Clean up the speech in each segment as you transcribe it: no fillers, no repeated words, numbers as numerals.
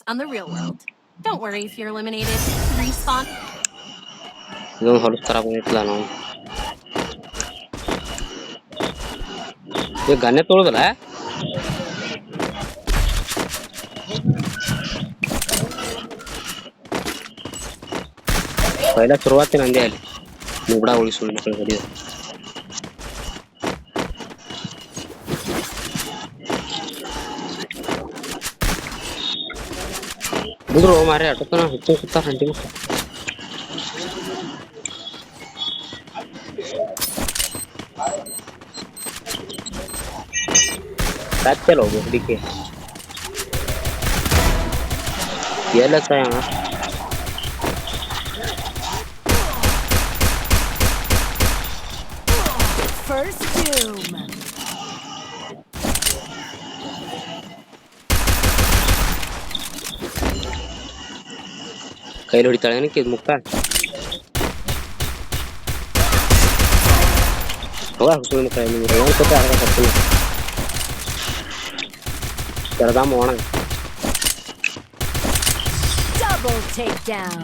on the real world. Don't worry if you're eliminated. Respawn. ಇದೊಂದು ಹೊಲಸು ಖರಾಬ್ ಆಗೈತಿಲ್ಲ ನಾವು ಈಗ ಗನ್ನೆ ತೊಗೊಳದಲ್ಲ ಪೈಲ ಶುರುವಾತಿ ನಂದೇ ಅಲ್ಲಿ ಮುಗ್ಡ ಉಳಿಸು ಮಕ್ಕಳು ಹೊಡಿದ ಬಿಡ್ರು ಮಾರೇ ಅಟಕನ ಹೆಚ್ಚು ಕೂತಾರ ಹಂಟಿ ಮಕ್ಕಳು ಕಚ್ಚಲ್ಲ ಹೋಗು ಹುಡುಕಿ ಎಲ್ಲ ಸಾಯ First doom. ಕೈಲಿ ಹೊಡಿತಾಳೆ ಏನಕ್ಕೆ ಇದು ಮುಕ್ಕ ಹೋಗ ಹುಸುವಿನ ಕೈ ನಿಮಗೆ ಒಂದು ಕೊಟ್ಟೆ ಆಗ ತಪ್ಪು ಕರದಾಮ ಒಣ Double takedown.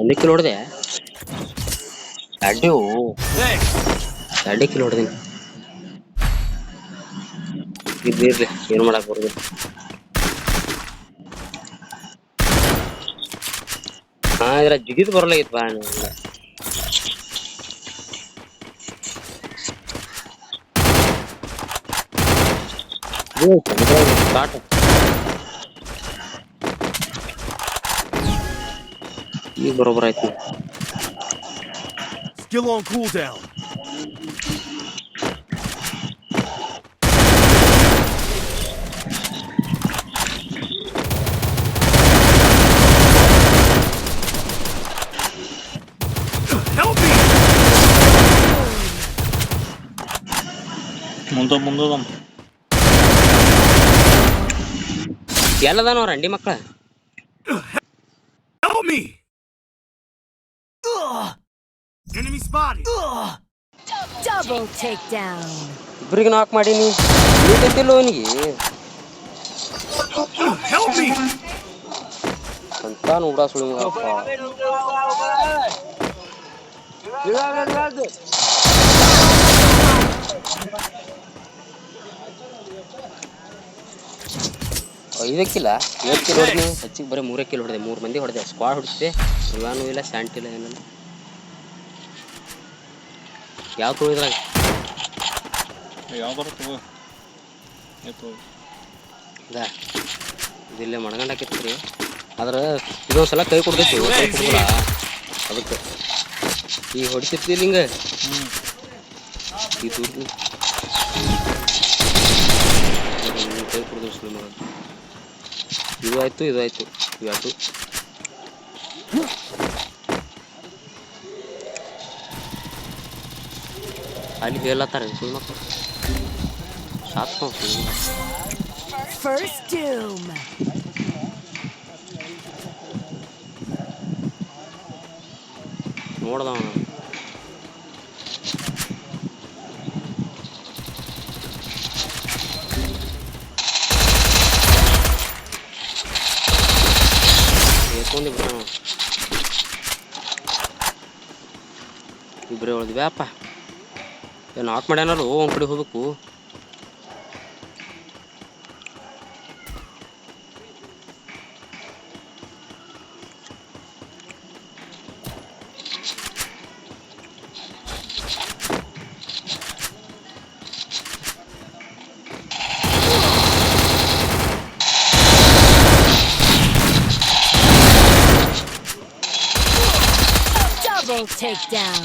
ಒಂದು ಕಿಲೋ ಹೊಡೆದೆ ಅಡ್ಡಿ ಕಿಲೋ ಹೊಡೆದೀನಿ ಇರ್ಲಿ ಏನು ಮಾಡಕ್ ಬರೋದು ಹಾ ಇದ್ರ ಜಿಗಿದ್ ಬರಲಾಗಿತ್ತು ಬಾ ಸ್ಟಾರ್ಟ್ ಈಗ ಬರೋಬ್ಬರ ಆಯ್ತು Skill on cooldown. Help me! ಮುಂದೋದಮ್ ಎಲ್ಲದಾನೋ ರಂಡಿ ಮಕ್ಕಳ Help me! Enemy spotted. Double takedown. ಇಬ್ರಿಗೆ ನಾಕ್ ಮಾಡೀನಿ ಗೊತ್ತಿಲ್ಲ ಅವನಿಗೆ Help me! ಅಂತ ನೋಡ ಸುಳಿಮಪ್ಪ ಐದಕ್ಕಿಲ್ಲ 7 ಕಿಲೋ ಹೊಡೆದ್ನಿ ಹೆಚ್ಚಿಗೆ ಬರೀ 3 ಕಿಲೋ ಹೊಡೆದೆ 3 ಮಂದಿ ಹೊಡೆದೆ ಸ್ಕ್ವಾಡ್ ಹೊಡಿಸಿದೆ ಇವಾನು ಇಲ್ಲ ಸ್ಯಾಂಟ್ ಇಲ್ಲ ಏನಿಲ್ಲ ಯಾವ ತೊಳಿದ್ರಾಗ ಯಾವ ಬರುತ್ತೆ ಇದಿಲ್ಲೇ ಮಣಗಂಡ ಹಾಕಿತ್ತು ರೀ ಆದ್ರೆ ಇದೊಂದ್ಸಲ ಕೈ ಕೊಡ್ತೈತಿ ಕೈ ಕೊಡಲ್ಲ ಅದಕ್ಕೆ ಈಗ ಹೊಡಿತಿರ್ತಿಲ್ಲ ಹಿಂಗೆ ಈ ದುಡ್ಡು ಕೈ ಕೊಡ್ದು ಸುಳ್ಳು ಮಗ ಇದು ಆಯ್ತು ಇವೆರಡು ಅಲ್ಲಿ ಹೇಳತ್ತಾರ ಸುಳ್ಳು ಮಕ್ಕಳು ಸಾತ್ ಸುಳ್ಳು First doom. ನೋಡ್ದವ ಎತ್ಕೊಂಡಿ ಬಿಟ್ಟ ಇಬ್ಬರೇ ಹೊಳ್ದ್ವಿ ಅಪ್ಪ ಏನು ನಾಕ್ ಮಾಡ್ಯಾನಲ್ಲ ಒಂದು ಕಡೆ ಹೋಗ್ಬೇಕು Double takedown.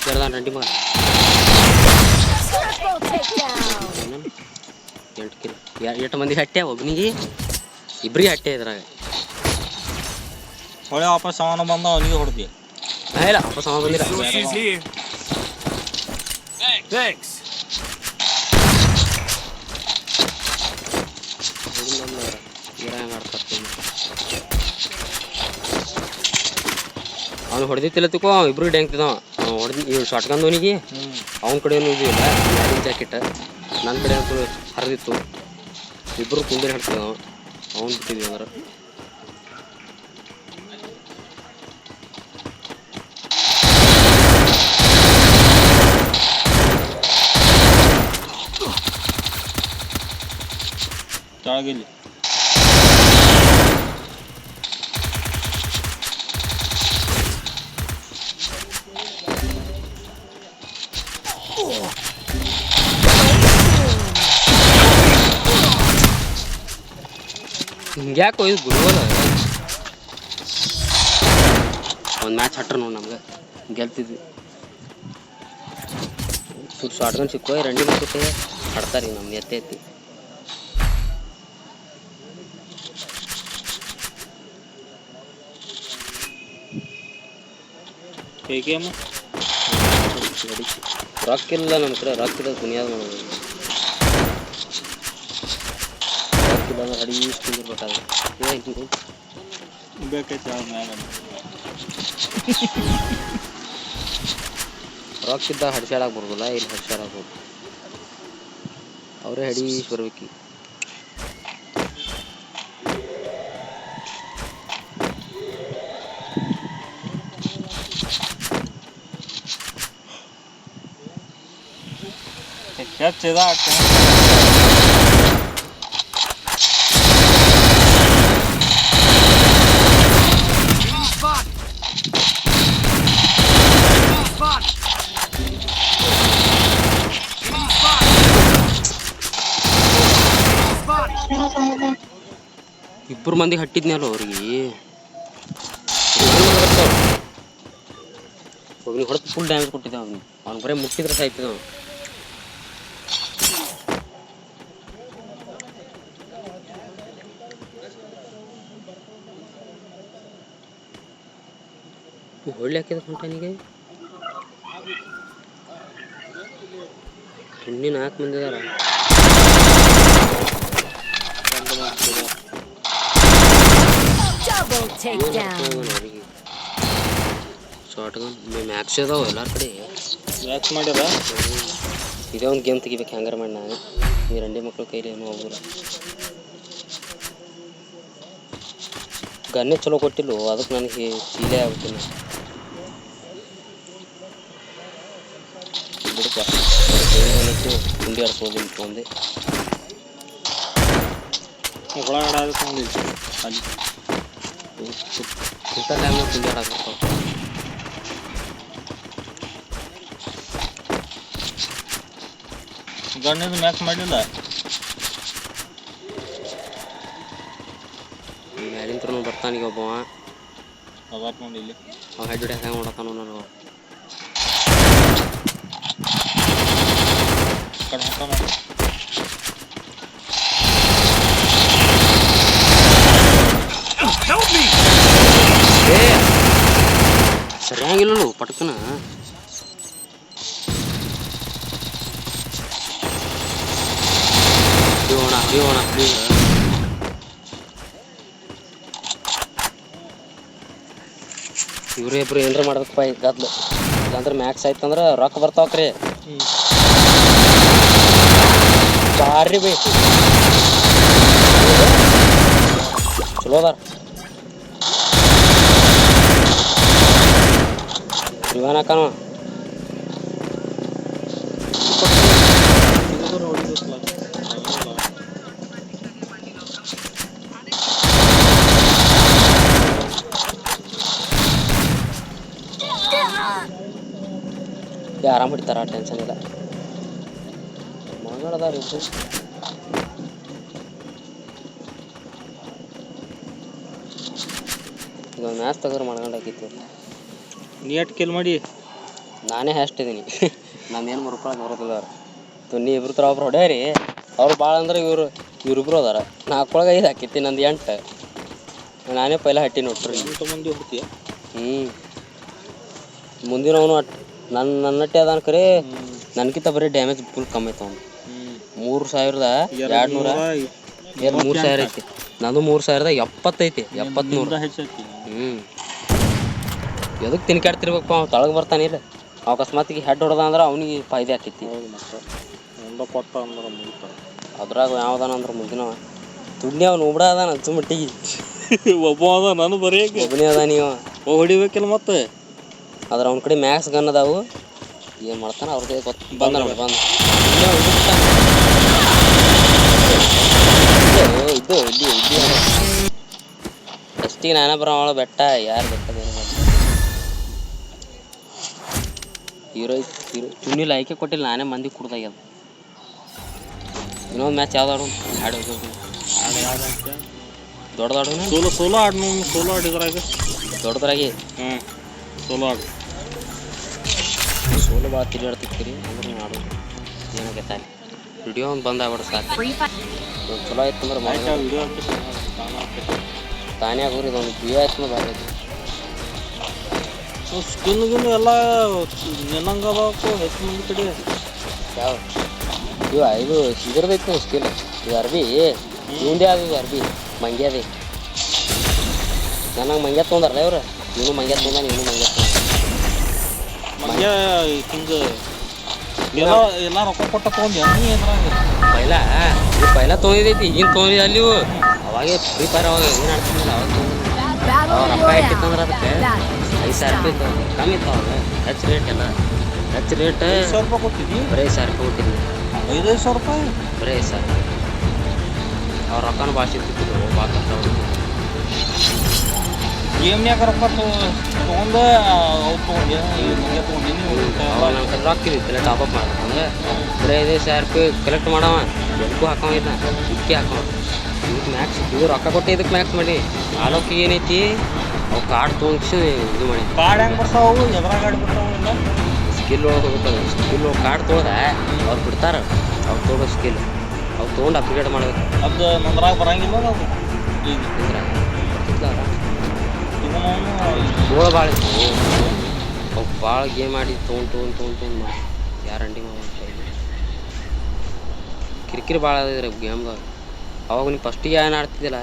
ಕೆರದಾನ ರಂಡಿ ಮಗ Triple takedown. 8 ಕಿಲೋ 8 ಮಂದಿ ಹಟ್ಟೆ ಒಬ್ಬನಿಗೆ ಇಬ್ರಿಗೆ ಹಟ್ಟೆ ಇದ್ರಾಗ ಹೊಳೆ ವಾಪಸ್ ಅವನ ಬಂದ ಅವನಿಗೆ ಹೊಡೆದಿ ಇಲ್ಲ ವಾಪಸ್ ಅವ ಬಂದಿಲ್ಲ Resources here. Thanks. ಅವ್ನು ಹೊಡೆದಿತ್ತಿಲ್ಲ ತಿಕ್ಕೋ ಇಬ್ರಿಗೆ ಡ್ಯಾಂಕ್ತಿದ್ದ ಹೊಡೆದು ಇವ್ ಶಾಟ್ಗಂದವನಿಗೆ ಅವನ ಕಡೆ ಇದು ಇಲ್ಲ ಜಾಕೆಟ್ ನನ್ನ ಕಡೆ ಅಂತೂ ಹರಿದಿತ್ತು ಇಬ್ಬರು ಕುಂದಿನ ಹಿಡ್ತೀವಿ ನಾವು ಅವ್ನು ಬಿಟ್ಟಿದ್ವಿ ಅಂದ್ರೆ ಕೆಳಗಿಲ್ಲಿ ಹಿಂಗ್ಯಾಕೋ ಇದು ಬಿಡುವಲ್ಲ ಒಂದು ಮ್ಯಾಚ್ ಹಟ್ರ ನೋಡಿ ನಮ್ಗೆ ಗೆಲ್ತಿದ್ವಿ ಶಾರ್ಟ್ಗನ್ ಸಿಕ್ಕೋ ರಂಡಿ ಮಾಡ್ಕೊಟ್ಟೆ ಆಡ್ತಾರೆ ಈಗ ನಮ್ಗೆ ಎತ್ತಿ ಹೇಗೆ ರೊಕ್ಕ ಇಲ್ಲ ನಮ್ಮ ಕಡೆ ರೊಕ್ಕ ಇಡೋದು ಪುಣ್ಯಾದ ಮಾಡೋದು ರೊಕ್ಕ ಇಲ್ಲ ಅಂದ್ರೆ ಅಡಿ ಇಷ್ಟು ಇರ್ಬೇಕಾದ್ರೆ ಬೇಕೈತೆ ಮ್ಯಾಗ ರೊಕ್ಕ ಇದ್ದಾಗ ಹಡ್ಸಾಡಕ್ಕೆ ಬರ್ಬೋದಲ್ಲ ಇಲ್ಲಿ ಹಡ್ಸಾಡಕ್ಕೆ ಅವರೇ ಹಡೀಸ್ ಬರ್ಬೇಕು ಹೆಚ್ಚಿದ Enemy spotted. Enemy spotted. Enemy spotted. Enemy spotted. ಇಬ್ಬರು ಮಂದಿಗೆ ಹಟ್ಟಿದ್ನಲ್ಲ ಅವ್ರಿಗೆ ಒಬ್ನಿಗೆ ಹೊಡೆದು ಫುಲ್ ಡ್ಯಾಮೇಜ್ ಕೊಟ್ಟಿದ್ದೆ ಅವ್ನು ಬರೀ ಮುಟ್ಟಿದ್ರೆ ಸಾಯ್ತಿದ್ದ ಅವ್ನು ಹೊಳ್ಳಿ ಹಾಕಿದ ಹೊಂಟಾನಿಗೆ ಇನ್ನೂ 4 ಮಂದಿ ಇದಾರ Double takedown. ಅವರಿಗೆ ಶಾರ್ಟ್ಗನ್ ಮ್ಯಾಕ್ಸ್ ಅದಾವ ಎಲ್ಲರ ಕಡೆ ಮ್ಯಾಚ್ ಮಾಡ್ಯಾರ ಇದೇ ಒಂದು ಗೇಮ್ ತೆಗಿಬೇಕು ಹ್ಯಾಂಗರ್ ಮಾಡಿ ನಾನು ಈ ರಂಡಿ ಮಕ್ಕಳು ಕೈಲಿ ಏನು ಹೋಗೋದಿಲ್ಲ ಗನ್ನೇ ಚಲೋ ಕೊಟ್ಟಿಲ್ಲ ಅದಕ್ಕೆ ನನಗೆ ಚೀಲೇ ಆಗ್ಬಿಟ್ಟಿಲ್ಲ ಬಿಡಪ್ಪ ಗುಂಡಿ ಆಡ್ಸ್ಬೋದು ಒಂದೇ ಒಳಗಡೆ ತಗೊಂಡಿಲ್ಲ ಅಲ್ಲಿ ಇಂಥ ಟೈಮ್ನಾಗ ಗುಂಡಿ ಆಡಕ್ಕೆ ಗಣ್ಣಿಂದ ಮ್ಯಾಚ್ ಮಾಡಲಿಲ್ಲ ಮ್ಯಾಲಿಂತ್ರ ಬರ್ತಾನೀಗ ಒಬ್ಬವ ಅದಾರ ನೋಡಿ ಇಲ್ಲಿ ಅವ ಹೆಡ್ ಹಿಡಿಯಕ್ಕೆ ಹೆಂಗೆ ಮಾಡತ್ತಾನೋ ನನಗೆ ಕಡೆ ಹಾಕ ನೋಡಿ Help me. ಸರಿಯಾಗಿಲ್ಲಲ್ಲ ಪಟ್ಕನ ಹೋಣ ಇವ್ರೇ ಇಬ್ರು ಏನ್ರ ಮಾಡ್ಬೇಕಪ್ಪ ಈಗ ಗದ್ಲು ಇಲ್ಲಾಂದ್ರೆ ಮ್ಯಾಕ್ಸ್ ಆಯ್ತಂದ್ರೆ ರೊಕ್ಕ ಬರ್ತಾವಕ್ರಿ ಬಾರಿ ಬೈ ಚಲೋ ಅದಾರ ಇವಾನ ಹಾಕಣ ಆರಾಮ್ ಹಿಡಿತಾರ ಟೆನ್ಷನ್ ಇಲ್ಲ ಮಗಳದಾರ ಇಬ್ರು ಈಗ ಮ್ಯಾಚ್ ತೆಗೆದ್ರೆ ಮಾಡ್ಕೊಂಡಾಕಿತ್ತು ನೀ ಎಟ್ ಕಿಲ್ ಮಾಡಿ ನಾನೇ ಹ್ಯಾಸ್ಟಿದ್ದೀನಿ ನಂದೇನು ಮುರ್ಕೊಳಕ್ಕೆ ಬರೋದಿಲ್ಲ ಅವ್ರು ನೀ ಇಬ್ರು ಥರ ಒಬ್ರು ಹೊಡ್ಯಾರಿ ಅವ್ರು ಭಾಳ ಅಂದ್ರೆ ಇವ್ರಿಬ್ರು ಅದಾರ ನಾಲ್ಕೊಳಗೆ 5 ಹಾಕಿತ್ತಿ ನಂದು 8 ನಾನೇ ಪೈಲ ಹಟ್ಟಿ ನೋಡ್ರಿ ಎಂಟು ಮಂದಿ ಹೊಡ್ತೀಯ ಮುಂದಿನವನು ನನ್ನಟ್ಟೆ ಅದಾನ ಖರೆ ನನಗಿಂತ ಬರೀ ಡ್ಯಾಮೇಜ್ ಫುಲ್ ಕಮ್ಮಿ ಐತೆ ಅವ್ನು 3200 3000 ಐತಿ ನಂದು 3070 ಐತಿ 70 ಹೆಚ್ಚೈತಿ ಎದಕ್ಕೆ ತಿನ್ಕಾಡ್ತಿರ್ಬೇಕು ಅವ್ನು ತಳಗೆ ಬರ್ತಾನೆ ಇಲ್ಲ ಅಕಸ್ಮಾತಿಗೆ ಹೆಡ್ ಹೊಡೆದ ಅಂದ್ರೆ ಅವ್ನಿಗೆ ಫಾಯ್ದೆ ಆಕೈತಿ ಹೌದು ಮತ್ತೆ ಒಂದ ಕೊಟ್ಟ ಅಂದ್ರೆ ಮುಗಿತ ಅದ್ರಾಗ ಯಾವ್ದಾನ ಅಂದ್ರೆ ಮುಂದಿನವ ತುಡ್ನಿ ಅವ್ನು ಉಬ್ಡ ಅದಾನ ಮಟ್ಟಿಗೆ ಒಬ್ಬ ಅದ ನಾನು ಬರೀಕ ಒಬ್ಬನೇ ಅದ ನೀವು ಹೊಡಿಬೇಕಿಲ್ಲ ಮತ್ತೆ ಅದ್ರ ಅವ್ನ ಕಡೆ ಮ್ಯಾಕ್ಸ್ ಗನ್ ಅದಾವು ಏನು ಮಾಡ್ತಾನ ಅವ್ರದ್ದು ಗೊತ್ತು ಬಂದ ನೋಡಿ ಬಂದು ಇದು ಇಲ್ಲಿ ಫಸ್ಟಿಗೆ ನಾನೇ ಬರೋವಳ ಬೆಟ್ಟ ಯಾರು ಬೆಟ್ಟದೇನು ಹೀರೋ ಚುನ್ನಿಲ್ಲ ಆಯ್ಕೆ ಕೊಟ್ಟಿಲ್ಲ ನಾನೇ ಮಂದಿ ಕುಡ್ದಾಗ್ಯದ ಇನ್ನೊಂದು ಮ್ಯಾಚ್ ಯಾವ್ದಾಡು ಆಡಿ ದೊಡ್ಡದಾಡು ಸೋಲೋ ಆಡ್ನು ಸೋಲೋ ಆಡಿದ್ರಾಗ ದೊಡ್ಡದ್ರಾಗಿ ಸೋಲೋ ಆಡು ಸೋಲು ಭಾಳ ತಿರುಗಾಡ್ತಿರ್ತೀರಿ ಅಂದ್ರೆ ಮಾಡೋದು ಏನಾಗೈತೆ ಅಲ್ಲಿ ವಿಡಿಯೋ ಒಂದು ಬಂದಾಗ್ಬಿಡು ಸಾಕು Free fire. ಚಲೋ ಆಯ್ತು ಅಂದ್ರೆ ಮಾಡಿ ವಿಡಿಯೋ ತಾನೇ ಆಗೋರಿ ಇದೊಂದು ವಿಡಿಯೋ ಆಯ್ತು ಭಾಳ ಐತಿ ಸ್ಕಿನ್ ಗಿನ್ ಎಲ್ಲ ನಿನ್ನಂಗೆ ಅದಾಕು ಹೆಚ್ಚು ಮಂದಿ ಕಡೆ ಯಾವ ಇದು ಇದ್ರದೈತಿ ಸ್ಕಿಲ್ ಇದು ಅರ್ಬಿ ಇವಂದೇ ಅದು ಇದು ಅರ್ಬಿ ಮಂಗ್ಯದಿ ನನಗೆ ಮಂಗ್ಯ ತೊಗೊಂಡಾರಲ್ಲ ಇವ್ರು ನೀನು ಮಂಗ್ಯ ತೊಗೊಂಡ ನೀನು ಮಂಗ್ಯ ತೊಗೊಂಡ ಮಂಗ್ಯ ಹಿಂಗೆ ಎಲ್ಲ ರೊಕ್ಕ ಕೊಟ್ಟ ತೊಗೊಂಡು ನೀ ಎದ್ರಾಗ ಪೈಲ ತೊಗೊಂಡಿದ್ದೈತಿ ಈಗಿನ ತೊಗೊಂಡಿದ್ದೆ ಅಲ್ಲಿ ಇವು ಅವಾಗೆ ಫ್ರೀ ಫೈರ್ ಅವಾಗ ಏನು ಆಡ್ತಿದ್ದಿಲ್ಲ ಅವಾಗ ಅವ್ರ ರೊಕ್ಕ ಇಟ್ಟಿತ್ತಂದ್ರೆ ಅದಕ್ಕೆ 5,000 ರೂಪಾಯಿ ಇತ್ತು ಕಮ್ಮಿ ಇತ್ತು ಅವಾಗ ಹೆಚ್ಚು ರೇಟ್ ಎಲ್ಲ ಹೆಚ್ಚು ರೇಟ್ 5,000 ರೂಪಾಯಿ ಕೊಟ್ಟಿದ್ದಿ ಬರೀ 5,000 ರೂಪಾಯಿ ಕೊಟ್ಟಿದ್ವಿ 5,000 ರೂಪಾಯಿ ಬರೀ 5,000 ಅವ್ರ ರೊಕ್ಕನೂ ಭಾಳ ಸಿಗ್ತಿತ್ತು ಭಾಳ ಕಷ್ಟ ಗೇಮ್ನ್ಯಾಗ ರೊಕ್ಕ ತೊಗೊಂಡು ಅವ್ರು ತೊಗೊಂಡು ಮಂಗ್ಯ ತೊಗೊಂಡಿನಿ ಅವಾಗ ನನ್ನ ಕಡೆ ರೊಕ್ಕ ಇದ್ದಿಲ್ಲ ಟಾಪಪ್ ಮಾಡೋದು ಅಂದ್ರೆ ಬರೀ 5,000 ರೂಪಾಯಿ ಕಲೆಕ್ಟ್ ಮಾಡವ ಎದಕ್ಕೂ ಹಾಕೋಂಗಿಲ್ಲ ಇದಕ್ಕೆ ಹಾಕೋಣ ಇದಕ್ಕೆ ಮ್ಯಾಕ್ಸ್ ಇದು ರೊಕ್ಕ ಕೊಟ್ಟು ಇದಕ್ಕೆ ಮ್ಯಾಕ್ಸ್ ಮಾಡಿ ಆಲೋಕೆ ಏನೈತಿ ಅವು ಕಾರ್ಡ್ ತೊಗೊಂಡು ಇದು ಮಾಡಿ ಕಾರ್ಡ್ ಹೆಂಗೆ ಬರ್ತಾವು ಎದ್ರಾಗ ಆಡಿ ಬರ್ತಾವು ಇಲ್ಲ ಸ್ಕಿಲ್ ಒಳಗೆ ಹೋಗ್ತದೆ ಸ್ಕಿಲ್ ಒಳಗೆ ಕಾರ್ಡ್ ತೊಗೊಂಡ ಅವ್ರು ಬಿಡ್ತಾರೆ ಅವ್ರು ತೊಗೊಳೋ ಸ್ಕಿಲ್ ಅವ್ರು ತೊಗೊಂಡು ಅಪ್ಗ್ರೇಡ್ ಮಾಡ್ಬೇಕು ಅದು ನಂದ್ರಾಗ ಬರಂಗಿಲ್ಲ ನಾವು ಈಗ ತೋಳ ಭಾಳ ಇತ್ತು ಅವು ಭಾಳ ಗೇಮ್ ಆಡಿ ತೊಗೊಂಡು ಮಾಡಿ ಯಾರು ಅಂಡಿ ಮಾಡಿ ಕಿರಿಕಿರಿ ಭಾಳ ಅದಿದ್ರಿ ಗೇಮ್ದಾಗ ಅವಾಗ ನೀವು ಫಸ್ಟಿಗೆ ಏನು ಆಡ್ತಿದ್ದಿಲ್ಲ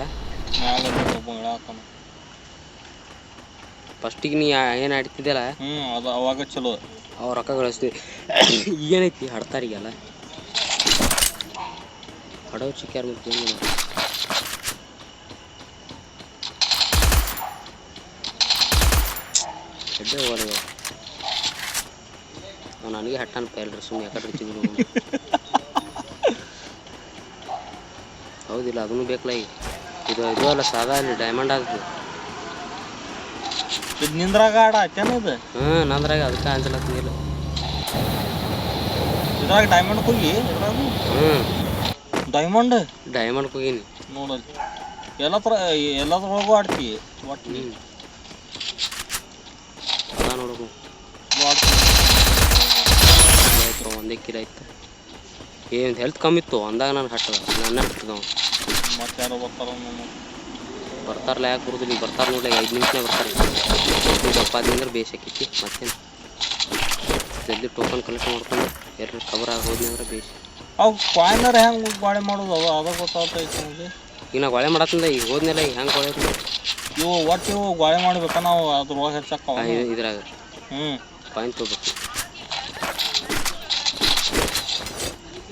ಫಸ್ಟಿಗೆ ನೀ ಏನು ಆಡ್ತಿದ್ದಿಲ್ಲ ಅದು ಅವಾಗ ಚಲೋ ಅವ್ರು ರೊಕ್ಕ ಗಳಿಸ್ತೀವಿ ಈಗೇನೈತಿ ಹಾಡ್ತಾರಿಗೆಲ್ಲ ಹಡವ್ ಚಿಕ್ಕ್ಯಾರ ಮತ್ತೆ ಏನು ಹೆಡ್ಡೆ ಹೋಗಲ್ಲ ಅವ್ನು ನನಗೆ ಹಟ್ಟಾನ ಪೈಲ್ರಿ ಸುಮ್ಮನೆ ಯಾಕಡೆ ಚಿಗುರು ಹೌದಿಲ್ಲ ಅದನ್ನು ಬೇಕಲ್ಲ ಈಗ ಇದು ಅಲ್ಲ ಸಾದಾ ಅಲ್ಲಿ ಡೈಮಂಡ್ ಆಗ್ತದೆ ಇದು ನಿಂದ್ರಾಗ ಆಡ ಆಯ್ತೇನದು ನಂದ್ರಾಗ ಅದಕ್ಕೆ ಅಂಜಲತ್ತಿಲ್ಲ ಇದ್ರಾಗ ಡೈಮಂಡ್ ಹೋಗಿ ಡೈಮಂಡ್ ಹೋಗಿನಿ ನೋಡಲ್ಲಿ ಎಲ್ಲದ್ರೊಳಗೂ ಆಡ್ತಿ ಒಟ್ಟು ಅದ ನೋಡಕು ಆಯ್ತು ಒಂದೇ ಕಿಲ್ ಆಯ್ತು ಏನು ಹೆಲ್ತ್ ಕಮ್ಮಿ ಇತ್ತು ಅಂದಾಗ ನಾನು ಹಟ್ಟದ ನನ್ನ ಹಟ್ಟಿದವ ಮತ್ತೆ ಯಾರೋ ಬರ್ತಾರಲ್ಲ ಯಾಕೆ ಬರೋದಿಲ್ಲ ಈಗ ಬರ್ತಾರೆ ನೋಡ್ಲಿ 5 ನಿಮಿಷನೇ ಬರ್ತಾರೆ ಗಪ್ಪ ಆದ್ಮೇಲೆ ಬೇಸಾಕೈತಿ ಮತ್ತೇನು ಜಲ್ದಿ ಟೋಕನ್ ಕಲೆಕ್ಟ್ ಮಾಡ್ಕೊಂಡು ಎಲ್ಲರೂ ಕವರ್ ಆಗಿ ಹೋದ್ನಿ ಅಂದ್ರೆ ಬೇಸ್ ಅವು ಕಾಯಿನರ್ ಹೆಂಗೆ ಗಾಳಿ ಮಾಡೋದು ಅದ ಗೊತ್ತಾಗ್ತೈತಿ ನಮಗೆ ಈಗ ನಾ ಗಾಳೆ ಮಾಡತ್ತಂದ ಈಗ ಹೋದ್ನೆಲ್ಲ ಈಗ ಹೆಂಗೆ ಗಾಳೆ ಇವು ಒಟ್ಟು ಇವು ಗಾಳಿ ಮಾಡ್ಬೇಕ ನಾವು ಅದ್ರೊಳಗೆ ಹೆಚ್ಚಕ್ಕ ಇದ್ರಾಗ ಕಾಯಿನ್ ತೊಗೋಬೇಕು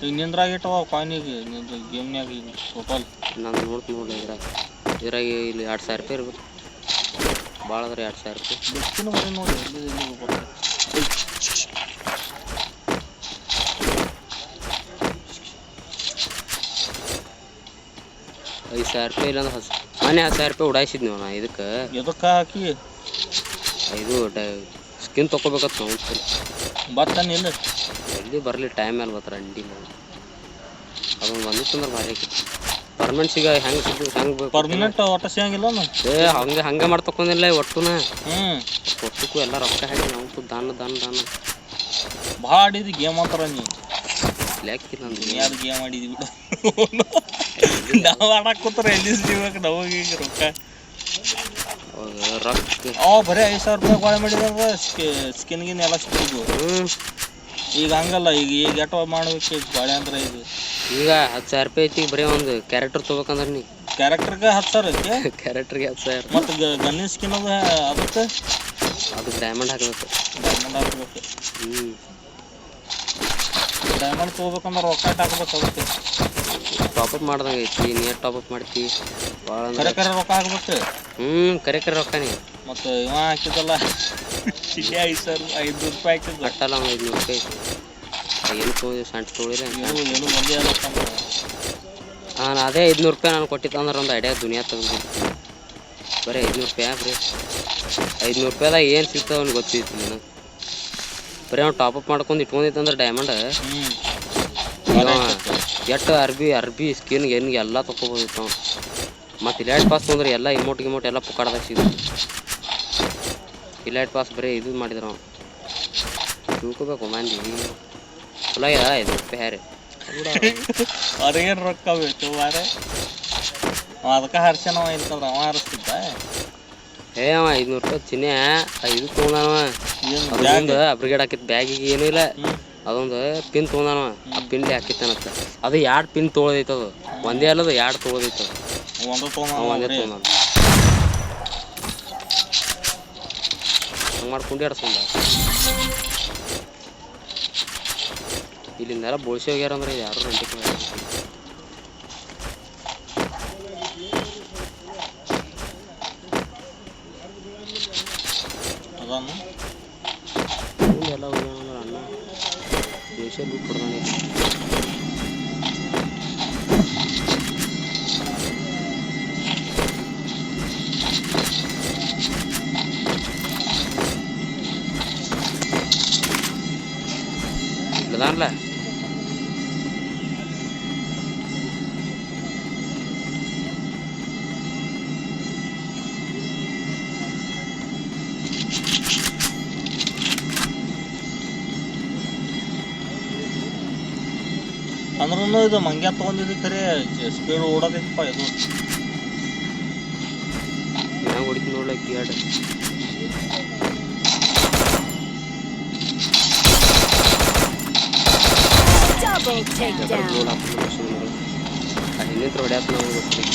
ಈಗ ನಿಂದ್ರಾಗ ಇಟ್ಟವ ಕಾಯಿನಿಗೆ ಗೇಮ್ನ್ಯಾಗ ಈಗ ಟೋಟಲ್ ನಾನು ನೋಡ್ತೀನಿ ನೋಡಿ ಇದ್ರಾಗ ಇಲ್ಲಿ 2,000 ರೂಪಾಯಿ ಇರ್ಬೇಕು ಭಾಳ ಅದ್ರಿ 2,000 ರೂಪಾಯಿ ಬೆಸ್ಟಿನ ಬರೀ ನೋಡಿ ಎಲ್ಲಿ ಬರ್ತಾರೆ 5,000 ರೂಪಾಯಿ ಇಲ್ಲ ಅಂದ್ರೆ ಮನೆ 10,000 ರೂಪಾಯಿ ಉಡಾಯಿಸಿದ್ವಿ ನಾ ಇದಕ್ಕೆ ಹಾಕಿ ಇದು ಸ್ಕಿನ್ ತೊಗೋಬೇಕತ್ ನಾವು ಬರ್ತಾನೆ ಇಲ್ಲ ಜಲ್ದಿ ಬರಲಿ ಟೈಮ್ ಮೇಲೆ ಬರ್ತಾರೆ ಅಂಡಿ ನಾವು ಅದೊಂದು ಬಂದಿತ್ತಂದ್ರೆ ಭಾರಿ ಆಕಿತ್ತು ಪರ್ಮನೆಂಟ್ ಸಿಗ ಹೆಂಗೆ ಪರ್ಮನೆಂಟ್ ಒಟ್ಟು ಸಿಗಂಗಿಲ್ಲ ಹಂಗೆ ಮಾಡ್ತಕೊಂಡಿಲ್ಲ ಒಟ್ಟುನ ಒಟ್ಟಕ್ಕೂ ಎಲ್ಲ ರೊಕ್ಕ ಹಾಕಿ ನಾವು ದಾನ ಭಾಳ ಆಡಿದ್ವಿ ಗೇಮ್ ಅಂತಾರ ನೀ ಲೆಕ್ಕಿಲ್ಲ ಅಂದ್ರೆ ಯಾರು ಗೇಮ್ ಆಡಿದ್ವಿ ಬಿಡು ನಾವು ಆಡಕ್ಕೆ ಕೂತಾರೆ ಎಲ್ಲಿ ಸಿಗ್ಬೇಕು ನಮಗೆ ಈಗ ರೊಕ್ಕ ಬರೀ 5,000 ರೂಪಾಯಿ ಗಾಳಿ ಮಾಡಿದ್ರೆ ಸ್ಕಿನ್ಗಿನ್ ಎಲ್ಲ ಸಿಕ್ಕಿದ್ವು ಈಗ ಹಂಗಲ್ಲ ಈಗ ಎಟೋ ಮಾಡ್ಬೇಕು ಗಾಳಿ ಅಂದ್ರೆ ಈಗ 10,000 ರೂಪಾಯಿ ಐತಿ ಬರೀ ಒಂದು ಕ್ಯಾರೆಕ್ಟರ್ ತೊಗೋಬೇಕಂದ್ರೆ ನೀ ಕ್ಯಾರೆಕ್ಟರ್ಗೆ 10,000 ಐತಿ ಕ್ಯಾರೆಕ್ಟರ್ಗೆ 10,000 ಮತ್ತು ಗನ್ನಿನ ಸ್ಕಿನ್ ಅದಕ್ಕೆ ಡೈಮಂಡ್ ಹಾಕಬೇಕು ಡೈಮಂಡ್ ತೊಗೋಬೇಕಂದ್ರೆ ರೊಕ್ಕ ಹಾಕ್ಬೇಕು ಅದಕ್ಕೆ ಟಾಪಪ್ ಮಾಡ್ದಂಗೆ ಐತಿ. ನೀ ಟಾಪಪ್ ಮಾಡ್ತಿ ಭಾಳ ಕರೆ ಅಂದ್ರೆ ಕರೆ ರೊಕ್ಕ ಹಾಕ್ಬೇಕು. ಕರೆ ಕರೆ ರೊಕ್ಕನೇ ಮತ್ತು ಇವ ಹಾಕಿದಲ್ಲ 500 ರೂಪಾಯಿ ಹಾಕಿದ್ದ. ಕಟ್ಟಲ್ಲ ಅವ್ನು 500 ರೂಪಾಯಿ. ಏನು ತೊಗೊಂಡು ಸಣ್ಣ ತೊಗೊಳಿಲ್ಲ ಏನು ಮಂದಿ ಅಲ್ಲತ್ತಂದ್ರೆ ನಾನು ಅದೇ 500 ರೂಪಾಯಿ ನಾನು ಕೊಟ್ಟಿತ್ತು ಅಂದ್ರೆ ಒಂದು ಐಡಿಯಾ ದುನಿಯಾ ತೆಗೆದ್ಬಿಡ್ತೀನಿ. ಬರೀ 500 ರೂಪಾಯಿ ಬರೀ 500 ರೂಪಾಯಿದಾಗ ಏನು ಸಿಗ್ತಾವೆ ಅವ್ನಿಗೆ ಗೊತ್ತಿತ್ತು ನನಗೆ. ಬರೀ ಅವ್ನು ಟಾಪಪ್ ಮಾಡ್ಕೊಂಡು ಇಟ್ಕೊಂಡಿತ್ತಂದ್ರೆ ಡೈಮಂಡ್ ಎಷ್ಟು ಅರ್ಬಿ ಸ್ಕಿನ್ ಏನಿಗೆ ಎಲ್ಲ ತೊಗೊಬೋದಿತ್ತು ಅವ್ನು. ಮತ್ತು ಇಲೈಟ್ ಪಾಸ್ ತೊಗೊಂಡ್ರೆ ಎಲ್ಲ ಇಮೋಟ್ ಎಲ್ಲ ಪುಕ್ಕಾಡ್ದಾಗ ಸಿಗುತ್ತೆ. ಇಲೈಟ್ ಪಾಸ್ ಬರೀ ಇದು ಮಾಡಿದ್ರು ಅವ್ನು. ತಿಳ್ಕೊಬೇಕು ಮಂದಿ ಚಲೋ ಆಗ್ಯದ 500 ರೂಪಾಯಿ ಹ್ಯಾರೆ ಅವ್ರಿಗೇನು ರೊಕ್ಕ ಬೇಕು ಮಾರೆ. ಅದಕ್ಕೆ ಹರ್ಸನವ ಇಲ್ಕಂದ್ರೆ ಅವ ಹರಿಸ್ತಿದ್ದ. ಅವ 500 ರೂಪಾಯಿ ಚಿನ್ನೆ 5 ತೊಗೊಂಡವ. ಅದೊಂದು ಬ್ರಿಗೇಡ್ ಹಾಕಿತ್ತು ಬ್ಯಾಗಿಗೆ ಏನೂ ಇಲ್ಲ. ಅದೊಂದು ಪಿನ್ ತೊಗೊಂಡವ. ಆ ಪಿನ್ಲಿ ಹಾಕಿತ್ತಾನತ್ತ. ಅದು 2 ಪಿನ್ ತೊಗೊಳದೈತದು. ಒಂದೇ ಅಲ್ಲದು 2 ತೊಗೊಳದೈತದು. ಒಂದೇ ತೊಗೊಂಡ ಹಂಗೆ ಮಾಡ್ಕೊಂಡು ಎಡ್ಸ್ಕೊಂಡ. ಇಲ್ಲಿಂದೆಲ್ಲ ಬೋಳ್ಸಿ ಹೋಗ್ಯಾರ ಅಂದ್ರೆ ಯಾರು ರಂಟಿಕೆ ಅದನ್ನು ಎಲ್ಲ ಹೋಗ್ಯಾನ ಅಂದ್ರೆ ಅಣ್ಣ ದೇಶ ಬಿಟ್ಟು ಕೊಡ್ದಾನೆ. ಇಲ್ಲದಾನಲ್ಲ ಅಂದ್ರೂ ಇದು ಮಂಗ್ಯ ತೊಗೊಂಡಿದ್ದು ಖರೆ ಸ್ಪೀಡ್ ಓಡೋದೈತಪ್ಪ ಇದು. ಹೆಂಗೆ ಹೊಡಿತು ನೋಡ್ಲಕ್ಕೆ ಎರಡು Double takedown. ಗೋಲ್ ಹಾಕೊಂಡು ಹಿಂದಿಂತ್ರ ಹೊಡ್ಯಾಕ ನಾವು ಗೊತ್ತಿಲ್ಲ.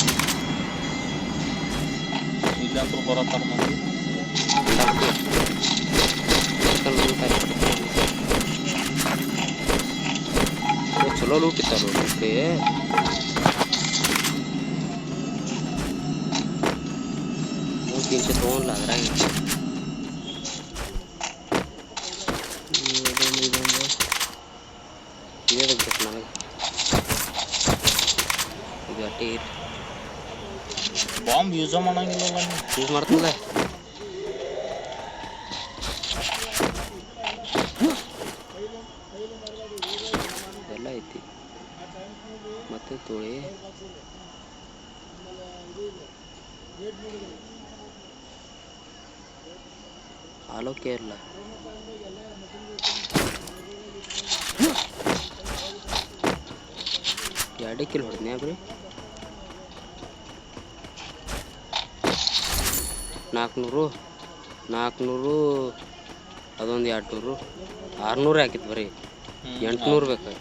ಇಲ್ಲಂತೂ ಬರತ್ತಾರ ಮಂದಿ. ಚಲೋ ಲೂಟ್ ಇತ್ತಲ್ಲ ಲೂಟ್ರಿ. ಕಿಂಚೆ ತೊಗೊಂಡ್ಲ ಅದ್ರಾಗ ಇದೇ ಬೇಕು ನನಗೆ. ಇದು ಅಟ್ಟೆ ಬಾಂಬ್ ಯೂಸ ಮಾಡಂಗಿಲ್ಲ ಯೂಸ್ ಮಾಡ್ತಿಲ್ಲ. ಎಲ್ಲ ಐತಿ ಮತ್ತೆ ತೋಳಿ ಆಲೋಕೆ ಇಲ್ಲ. ಎರಡೇ ಕಿಲ್ ಹೊಡೆದ್ನೇ ಬ್ರಿ. 400 ಅದೊಂದು 200 600 ಹಾಕಿತ್ತು ಬರೀ 800 ಬೇಕು.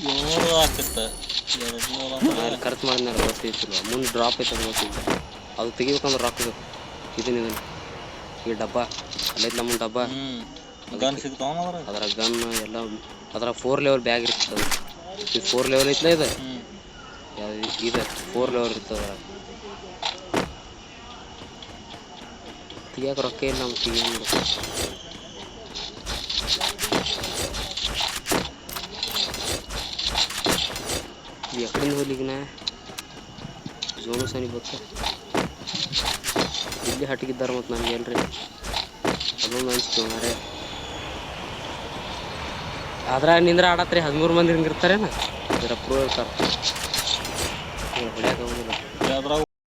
700 ಹಾಕಿತ್ತು. 200 ಖರ್ಚು ಮಾಡಿದ್ನಾರ ಗೊತ್ತಿತ್ತಿಲ್ಲ. ಮುಂದೆ ಡ್ರಾಪ್ ಐತೆ ಅದು ಗೊತ್ತಿಲ್ಲ. ಅದು ತೆಗಿಬೇಕಂದ್ರೆ ರೊಕ್ಕ ಬೇಕು. ಇದನ್ನ ಈ ಡಬ್ಬ ಅಲ್ಲೈತೆ ನಮ್ಮ ಡಬ್ಬ. ಗನ್ ಸಿಗ್ತಾವ ಅದರ ಗನ್ ಎಲ್ಲ ಅದರ 4 ಲೆವೆಲ್ ಬ್ಯಾಗ್ ಇರ್ತದೆ. ಇದು 4 ಲೆವೆಲ್ ಐತಲ್ಲ ಇದು ಇದು 4 ಲೆವೆಲ್ ಇರ್ತದೆ. ಅದ್ರಾಗ ತೆಗಿಯಾಕೆ ರೊಕ್ಕ ಇಲ್ಲ ನಮ್ಮ ತೆಗಿಯ ಎಕಡಿಂದ ಹೋಗ್ಲಿಗಿನ ಝೋನು ಸನಿ ಬತ್ತ ಇಲ್ಲಿ ಹಟ್ಟಿಗಿದ್ದಾರೆ. ಮತ್ತು ನನಗೆ ಏನ್ರಿ ಅದೊಂದು ಅನ್ಸ್ತು ಮಾರೇ. ಅದ್ರಾಗ ನಿಂದ್ರೆ ಆಡತ್ರಿ 13 ಮಂದಿ ಹಿಂಗಿರ್ತಾರೇನ. ಇದರ ಪ್ರೋ ಇರ್ತಾರೆ ಹೊಡ್ಯಾಕ ಹೋಗಿಲ್ಲ.